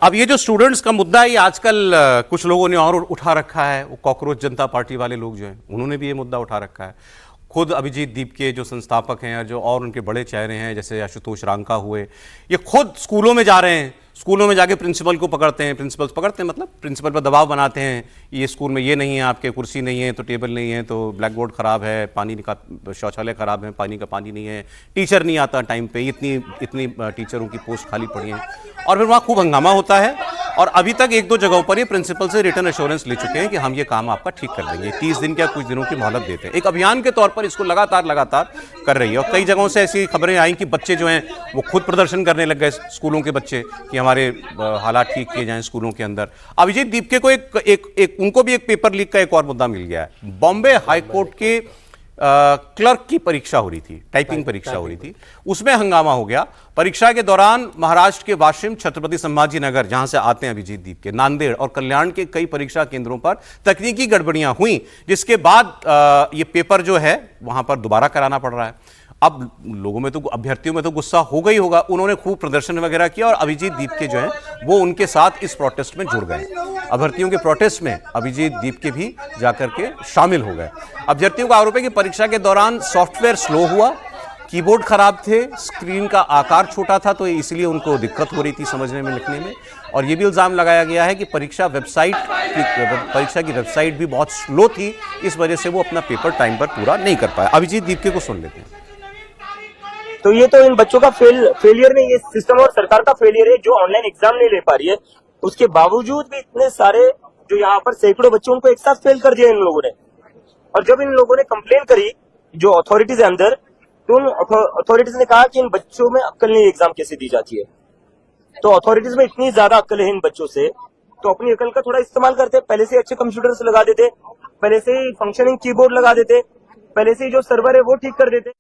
अब ये जो स्टूडेंट्स का मुद्दा है, ये आजकल कुछ लोगों ने और उठा रखा है। वो कॉकरोच जनता पार्टी वाले लोग जो हैं, उन्होंने भी ये मुद्दा उठा रखा है। खुद अभिजीत दीप के जो संस्थापक हैं, जो और उनके बड़े चेहरे हैं, जैसे आशुतोष रांका हुए, ये खुद स्कूलों में जा रहे हैं। स्कूलों में जाके प्रिंसिपल को पकड़ते हैं, प्रिंसिपल्स पकड़ते हैं मतलब प्रिंसिपल पर दबाव बनाते हैं। ये स्कूल में ये नहीं है, आपके कुर्सी नहीं है तो टेबल नहीं है, तो ब्लैक बोर्ड ख़राब है, पानी का शौचालय ख़राब है, पानी का पानी नहीं है, टीचर नहीं आता टाइम पे, इतनी टीचरों की पोस्ट खाली पड़ी हैं। और फिर वहाँ खूब हंगामा होता है। और अभी तक एक दो जगहों पर ये प्रिंसिपल से रिटर्न एश्योरेंस ले चुके हैं कि हम ये काम आपका ठीक कर देंगे। 30 दिन या कुछ दिनों की मोहलत देते हैं। एक अभियान के तौर पर इसको लगातार कर रही है। और कई जगहों से ऐसी खबरें आई कि बच्चे जो हैं वो खुद प्रदर्शन करने लग गए, स्कूलों के बच्चे, कि हमारे हालात ठीक किए जाएं स्कूलों के अंदर। अभिजीत दीपके को उनको भी एक पेपर लीक का एक और मुद्दा मिल गया है। बॉम्बे हाईकोर्ट के क्लर्क की परीक्षा हो रही थी, टाइपिंग परीक्षा हो रही थी, उसमें हंगामा हो गया। परीक्षा के दौरान महाराष्ट्र के वाशिम, छत्रपति संभाजी नगर, जहां से आते हैं अभिजीत दीप के, नांदेड़ और कल्याण के कई परीक्षा केंद्रों पर तकनीकी गड़बड़ियां हुई, जिसके बाद ये पेपर जो है वहां पर दोबारा कराना पड़ रहा है। अब लोगों में तो, अभ्यर्थियों में तो गुस्सा होगा ही होगा। उन्होंने खूब प्रदर्शन वगैरह किया और अभिजीत दीप के जो हैं वो उनके साथ इस प्रोटेस्ट में जुड़ गए। अभ्यर्थियों के प्रोटेस्ट में अभिजीत दीप के भी जाकर के शामिल हो गए। अभ्यर्थियों का आरोप है कि परीक्षा के दौरान सॉफ्टवेयर स्लो हुआ, कीबोर्ड खराब थे, स्क्रीन का आकार छोटा था, तो इसलिए उनको दिक्कत हो रही थी समझने में, लिखने में। और ये भी इल्जाम लगाया गया है कि परीक्षा की वेबसाइट भी बहुत स्लो थी, इस वजह से वो अपना पेपर टाइम पर पूरा नहीं कर पाया। अभिजीत दीप के को सुन लेते हैं। तो ये तो इन बच्चों का फेलियर नहीं, ये सिस्टम और सरकार का फेलियर है जो ऑनलाइन एग्जाम नहीं ले पा रही है। उसके बावजूद भी इतने सारे जो यहाँ पर सैकड़ों बच्चों को एक साथ फेल कर दिया इन लोगों ने। और जब इन लोगों ने कंप्लेन करी जो अथॉरिटीज है अंदर, तो उन अथॉरिटीज ने कहा कि इन बच्चों में अक्ल नहीं, एग्जाम कैसे दी जाती है। तो अथॉरिटीज में इतनी ज्यादा अक्ल है इन बच्चों से, तो अपनी अक्ल का थोड़ा इस्तेमाल करते, पहले से अच्छे कंप्यूटर्स लगा देते, पहले से ही फंक्शनिंग कीबोर्ड लगा देते, पहले से ही जो सर्वर है वो ठीक कर देते।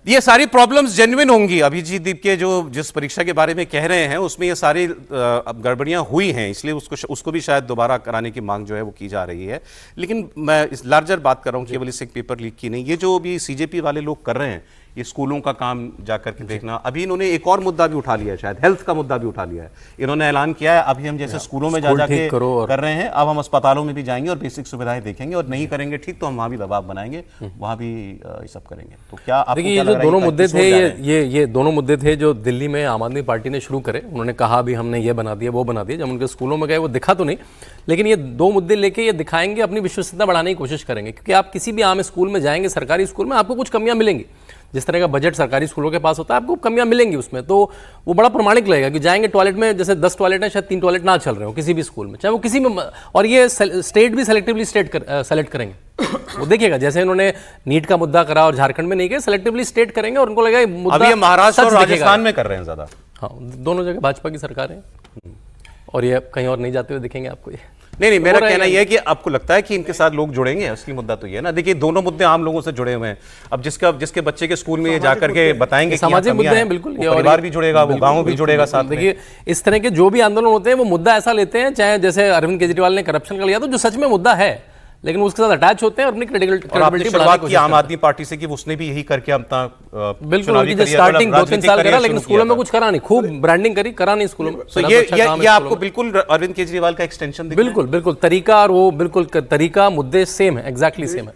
ये सारी प्रॉब्लम्स जेन्युइन होंगी। अभिजीत दीप के जो जिस परीक्षा के बारे में कह रहे हैं उसमें ये सारी गड़बड़ियां हुई हैं, इसलिए उसको भी शायद दोबारा कराने की मांग जो है वो की जा रही है। लेकिन मैं इस लार्जर बात कर रहा हूँ, केवल इस एक पेपर लीक की नहीं। ये जो भी सीजेपी वाले लोग कर रहे हैं, ये स्कूलों का काम जाकर के देखना, अभी इन्होंने एक और मुद्दा भी उठा लिया है, शायद हेल्थ का मुद्दा भी उठा लिया है। इन्होंने ऐलान किया है अभी हम जैसे स्कूलों में जाके कर रहे हैं, अब हम अस्पतालों में भी जाएंगे और बेसिक सुविधाएं देखेंगे, और नहीं करेंगे ठीक तो हम वहां भी दबाव बनाएंगे, वहां भी ये सब करेंगे। तो क्या देखिए, ये जो दोनों मुद्दे थे, ये दोनों मुद्दे थे जो दिल्ली में आम आदमी पार्टी ने शुरू करे। उन्होंने कहा भी हमने ये बना दिया, वो बना दिया। जब उनके स्कूलों में गए वो दिखा तो नहीं, लेकिन ये दो मुद्दे लेके ये दिखाएंगे, अपनी विश्वसनीयता बढ़ाने की कोशिश करेंगे। क्योंकि आप किसी भी आम स्कूल में जाएंगे, सरकारी स्कूल में, आपको कुछ कमियां मिलेंगी। जिस तरह का बजट सरकारी स्कूलों के पास होता है, आपको कमियां मिलेंगी उसमें। तो वो बड़ा प्रमाणिक लगेगा कि जाएंगे टॉयलेट में, जैसे 10 टॉयलेट है, शायद 3 टॉयलेट ना चल रहे हो किसी भी स्कूल में, चाहे वो किसी में। और ये स्टेट भी सेलेक्टिवली सेलेक्ट करेंगे। वो देखिएगा, जैसे इन्होंने नीट का मुद्दा करा और झारखंड में नहीं किया, सेलेक्टिवली स्टेट करेंगे और उनको लगेगा मुद्दा। अभी महाराष्ट्र और राजस्थान में कर रहे हैं ज्यादा। हाँ, दोनों जगह भाजपा की सरकार है और ये कहीं और नहीं जाते हुए दिखेंगे आपको। ये नहीं, मेरा कहना यह है कि आपको लगता है कि इनके साथ लोग जुड़ेंगे? असली मुद्दा तो ये है ना। देखिए, दोनों मुद्दे आम लोगों से जुड़े हुए हैं। अब जिसके बच्चे के स्कूल में ये जाकर के बताएंगे, सामाजिक मुद्दे हैं, बिल्कुल। परिवार भी जुड़ेगा, वो गांव भी जुड़ेगा साथ में। देखिए, इस तरह के जो भी आंदोलन होते हैं वो मुद्दा ऐसा लेते हैं, चाहे जैसे अरविंद केजरीवाल ने करप्शन का लिया, तो जो सच में मुद्दा है, लेकिन उसके साथ अटैच होते हैं और अपनी क्रेडिबिलिटी शुरुआत की आम आदमी पार्टी से कि उसने भी यही करके अपना बिल्कुल स्टार्टिंग 2-3 साल करा, लेकिन स्कूलों में कुछ करा नहीं, खूब ब्रांडिंग करा नहीं स्कूलों में। तो ये आपको बिल्कुल अरविंद केजरीवाल का एक्सटेंशन दिखता है? बिल्कुल तरीका, और वो बिल्कुल तरीका, मुद्दे सेम है, एग्जैक्टली सेम है।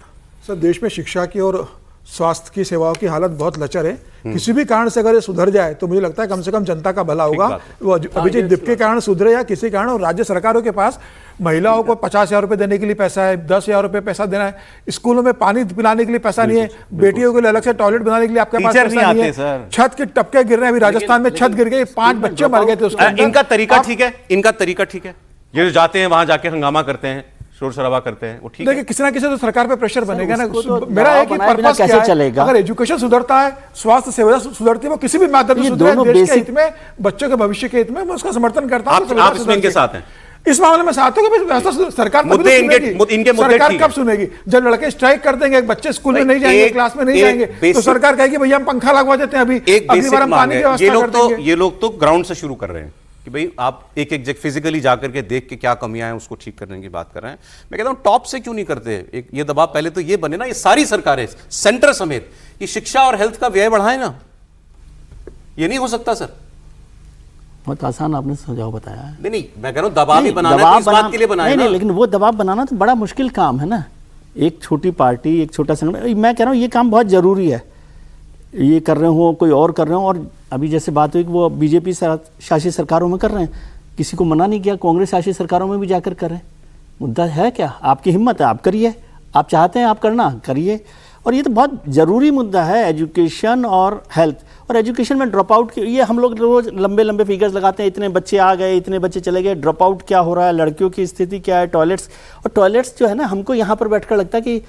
सर, देश में शिक्षा की और स्वास्थ्य की सेवाओं की हालत बहुत लचर है। किसी भी कारण से अगर ये सुधर जाए तो मुझे लगता है कम से कम जनता का भला होगा। वो अभिजीत दीप के कारण सुधरे या किसी कारण। और राज्य सरकारों के पास महिलाओं को 50,000 रुपए देने के लिए पैसा है, 10,000 रुपए पैसा देना है, स्कूलों में पानी पिलाने के लिए पैसा नहीं है, बेटियों के लिए अलग से टॉयलेट बनाने के लिए आपके पास पैसा नहीं है, छत के टपके गिर रहे हैं। अभी राजस्थान में छत गिर गई, 5 बच्चे मर गए थे उसके अंदर। इनका तरीका ठीक है, इनका तरीका ठीक है। ये जो जाते हैं वहां जाके हंगामा करते हैं, शोर शराबा करते हैं, वो ठीक है। देखिए, किसी ना किसी तो सरकार पे प्रेशर बनेगा ना। मेरा एक ही पर्पस कैसे चलेगा? अगर एजुकेशन सुधरता है, स्वास्थ्य सेवा सुधरती है, वो किसी भी माध्यम से सुधरे, देश के हित में, बच्चों के भविष्य के हित में, मैं उसका समर्थन करता हूं। आप इसमें इनके साथ हैं? इस मामले में साथ हो। सरकार सरकार कब सुनेगी? जब लड़के स्ट्राइक कर देंगे, बच्चे स्कूल में नहीं जाएंगे, क्लास में नहीं जाएंगे, तो सरकार कहेगी भैया हम पंखा लगवा देते हैं, अभी अगली बार हम पानी की व्यवस्था कर देंगे। ये लोग तो ग्राउंड से शुरू कर रहे हैं कि भाई आप एक फिजिकली जाकर के देख के क्या कमियां हैं उसको ठीक करने की बात कर रहे हैं। मैं कहता हूं टॉप से क्यों नहीं करते? एक ये दबाव पहले तो ये बने ना, ये सारी सरकारें सेंटर समेत कि शिक्षा और हेल्थ का व्यय बढ़ाएं ना। ये नहीं हो सकता सर। बहुत आसान आपने सुझाव बताया है। नहीं मैं कह रहा हूँ दबाव भी नहीं, बनाना है तो इस बात के लिए बनाए नहीं, ना। लेकिन वो दबाव बनाना तो बड़ा मुश्किल काम है ना। एक छोटी पार्टी, एक छोटा संगठन, मैं कह रहा हूँ ये काम बहुत ज़रूरी है। ये कर रहे हो, कोई और कर रहे हो, और अभी जैसे बात हुई कि वो बीजेपी शासित सरकारों में कर रहे हैं, किसी को मना नहीं किया, कांग्रेस शासित सरकारों में भी जाकर कर रहे हैं। मुद्दा है क्या? आपकी हिम्मत है, आप करिए, आप चाहते हैं आप करना करिए। और ये तो बहुत ज़रूरी मुद्दा है, एजुकेशन और हेल्थ। और एजुकेशन में ड्रॉप आउट, ये हम लोग रोज़ लंबे लंबे फिगर्स लगाते हैं, इतने बच्चे आ गए, इतने बच्चे चले गए, ड्रॉप आउट क्या हो रहा है, लड़कियों की स्थिति क्या है, टॉयलेट्स। और टॉयलेट्स जो है ना, हमको यहाँ पर बैठकर लगता है कि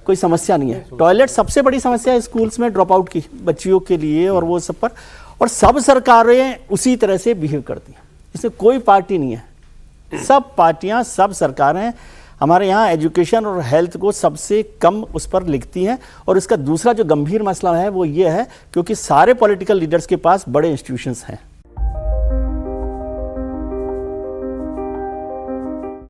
कोई समस्या नहीं है। टॉयलेट सबसे बड़ी समस्या है स्कूल्स में ड्रॉप आउट की, बच्चियों के लिए और वो सब पर। और सब सरकारें उसी तरह से बिहेव करती हैं, इसमें कोई पार्टी नहीं है। सब पार्टियां, सब सरकारें हमारे यहाँ एजुकेशन और हेल्थ को सबसे कम उस पर लिखती हैं। और इसका दूसरा जो गंभीर मसला है वो ये है, क्योंकि सारे पॉलिटिकल लीडर्स के पास बड़े इंस्टीट्यूशंस हैं।